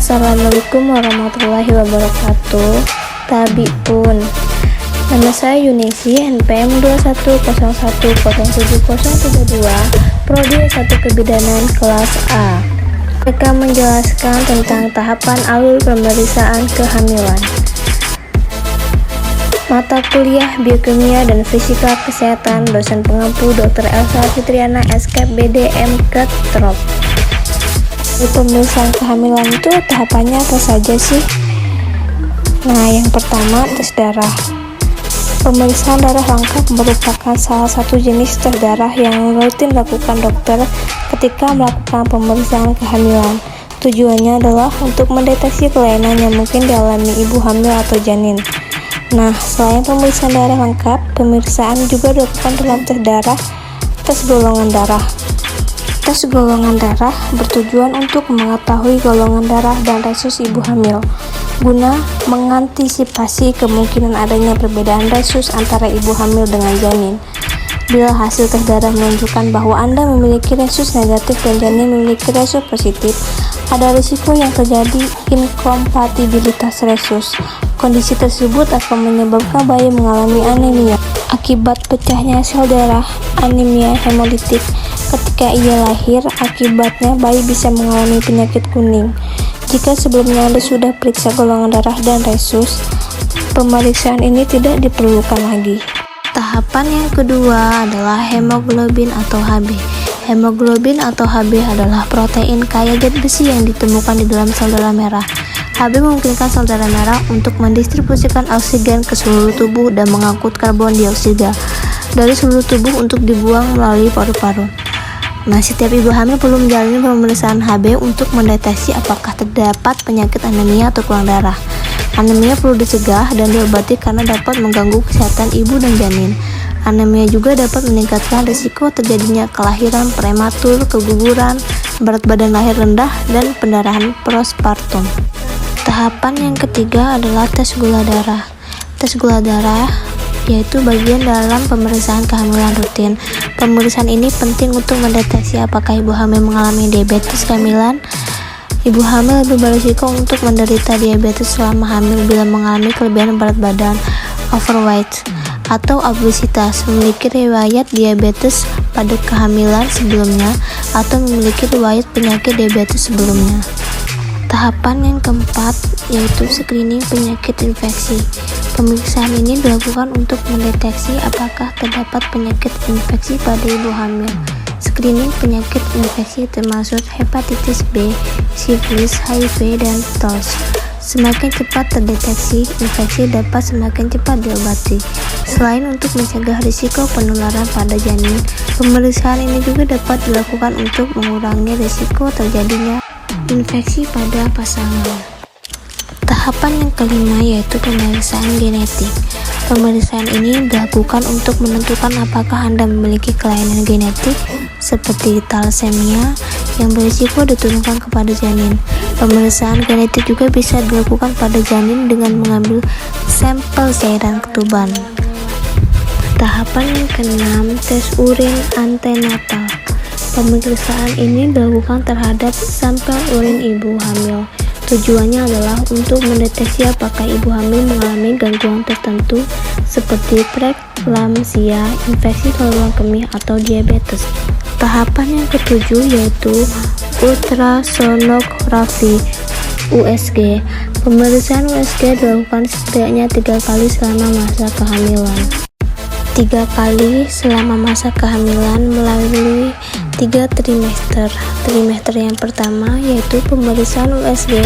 Assalamualaikum warahmatullahi wabarakatuh. Tabiun. Nama saya Yunisi, NPM 2101070032, Prodi S1 Kebidanan kelas A. Mereka menjelaskan tentang tahapan alur pemeriksaan kehamilan. Mata kuliah Biokimia dan Fisika Kesehatan, dosen pengampu Dr. Elsa Fitriana, SKEP BD MKet Trop. Pemeriksaan kehamilan itu tahapannya apa saja sih? Nah, yang pertama, tes darah. Pemeriksaan darah lengkap merupakan salah satu jenis tes darah yang rutin dilakukan dokter ketika melakukan pemeriksaan kehamilan. Tujuannya adalah untuk mendeteksi kelainan yang mungkin dialami ibu hamil atau janin. Nah, selain pemeriksaan darah lengkap, pemeriksaan juga dilakukan dalam tes darah, tes golongan darah. Tes golongan darah bertujuan untuk mengetahui golongan darah dan resus ibu hamil, guna mengantisipasi kemungkinan adanya perbedaan resus antara ibu hamil dengan janin. Bila hasil tes darah menunjukkan bahwa Anda memiliki resus negatif dan janin memiliki resus positif, ada risiko yang terjadi inkompatibilitas resus. Kondisi tersebut akan menyebabkan bayi mengalami anemia akibat pecahnya sel darah, anemia hemolitik. Ketika ia lahir, akibatnya bayi bisa mengalami penyakit kuning. Jika sebelumnya Anda sudah periksa golongan darah dan resus, pemeriksaan ini tidak diperlukan lagi. Tahapan yang kedua adalah hemoglobin atau Hb. Hemoglobin atau Hb adalah protein kaya zat besi yang ditemukan di dalam sel darah merah. Hb memungkinkan sel darah merah untuk mendistribusikan oksigen ke seluruh tubuh dan mengangkut karbon dioksida dari seluruh tubuh untuk dibuang melalui paru-paru. Nah, setiap ibu hamil perlu menjalani pemeriksaan Hb untuk mendeteksi apakah terdapat penyakit anemia atau kurang darah. Anemia perlu dicegah dan diobati karena dapat mengganggu kesehatan ibu dan janin. Anemia juga dapat meningkatkan risiko terjadinya kelahiran prematur, keguguran, berat badan lahir rendah, dan pendarahan postpartum. Tahapan yang ketiga adalah tes gula darah. Tes gula darah yaitu bagian dalam pemeriksaan kehamilan rutin. Pemeriksaan ini penting untuk mendeteksi apakah ibu hamil mengalami diabetes kehamilan. Ibu hamil lebih berisiko untuk menderita diabetes selama hamil bila mengalami kelebihan berat badan, overweight, atau obesitas, memiliki riwayat diabetes pada kehamilan sebelumnya, atau memiliki riwayat penyakit diabetes sebelumnya. Tahapan yang keempat yaitu screening penyakit infeksi. Pemeriksaan ini dilakukan untuk mendeteksi apakah terdapat penyakit infeksi pada ibu hamil. Screening penyakit infeksi termasuk hepatitis B, sifilis, HIV, dan TOS. Semakin cepat terdeteksi, infeksi dapat semakin cepat diobati. Selain untuk mencegah risiko penularan pada janin, pemeriksaan ini juga dapat dilakukan untuk mengurangi risiko terjadinya infeksi pada pasangan. Tahapan yang kelima yaitu pemeriksaan genetik. Pemeriksaan ini dilakukan untuk menentukan apakah Anda memiliki kelainan genetik seperti thalassemia yang berisiko diturunkan kepada janin. Pemeriksaan genetik juga bisa dilakukan pada janin dengan mengambil sampel cairan ketuban. Tahapan yang keenam, tes urin antenatal. Pemeriksaan ini dilakukan terhadap sampel urin ibu hamil. Tujuannya adalah untuk mendeteksi apakah ibu hamil mengalami gangguan tertentu seperti preeklamsia, infeksi saluran kemih, atau diabetes. Tahapan yang ketujuh yaitu ultrasonografi (USG). Pemeriksaan USG dilakukan setidaknya 3 kali selama masa kehamilan. 3 kali selama masa kehamilan melalui 3 trimester. Trimester yang pertama yaitu pemeriksaan USG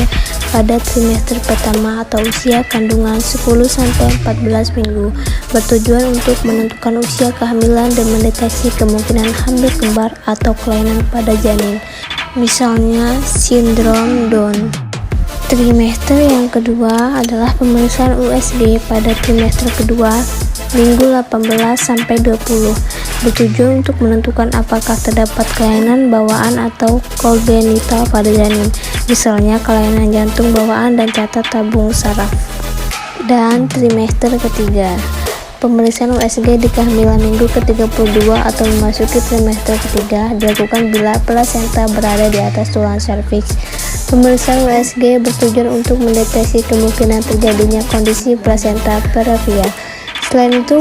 pada trimester pertama atau usia kandungan 10-14 minggu, bertujuan untuk menentukan usia kehamilan dan mendeteksi kemungkinan hamil kembar atau kelainan pada janin, misalnya sindrom Down. Trimester yang kedua adalah pemeriksaan USG pada trimester kedua minggu 18-20, bertujuan untuk menentukan apakah terdapat kelainan bawaan atau kongenital pada janin, misalnya kelainan jantung bawaan dan cacat tabung saraf. Dan trimester ketiga, Pemeriksaan USG di kehamilan minggu ke-32 atau memasuki trimester ketiga dilakukan bila plasenta berada di atas tulang serviks. Pemeriksaan USG bertujuan untuk mendeteksi kemungkinan terjadinya kondisi plasenta previa. Selain itu,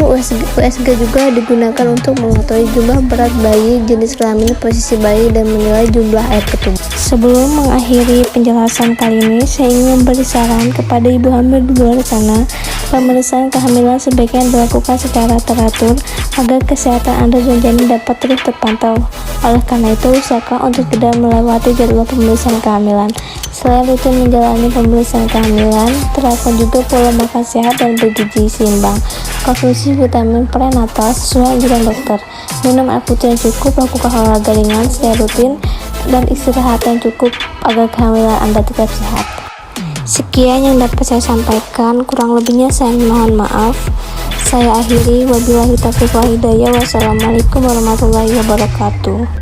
USG juga digunakan untuk mengetahui jumlah berat bayi, jenis kelamin, posisi bayi, dan menilai jumlah air ketubuh. Sebelum mengakhiri penjelasan kali ini, saya ingin memberi saran kepada ibu hamil di luar sana. Pemeriksaan kehamilan sebaiknya dilakukan secara teratur agar kesehatan Anda dan janin dapat terus terpantau. Oleh karena itu, usahakan untuk tidak melewati jadwal pemeriksaan kehamilan. Selain rutin menjalani pemeriksaan kehamilan, terapkan juga pola makan sehat dan bergizi seimbang. Konsumsi vitamin prenatal sesuai anjuran dokter. Minum air putih yang cukup, lakukan olahraga ringan secara rutin, dan istirahat yang cukup agar kehamilan Anda tetap sehat. Sekian yang dapat saya sampaikan, kurang lebihnya saya mohon maaf. Saya akhiri, wabillahi taufiq wal hidayah. Wassalamualaikum warahmatullahi wabarakatuh.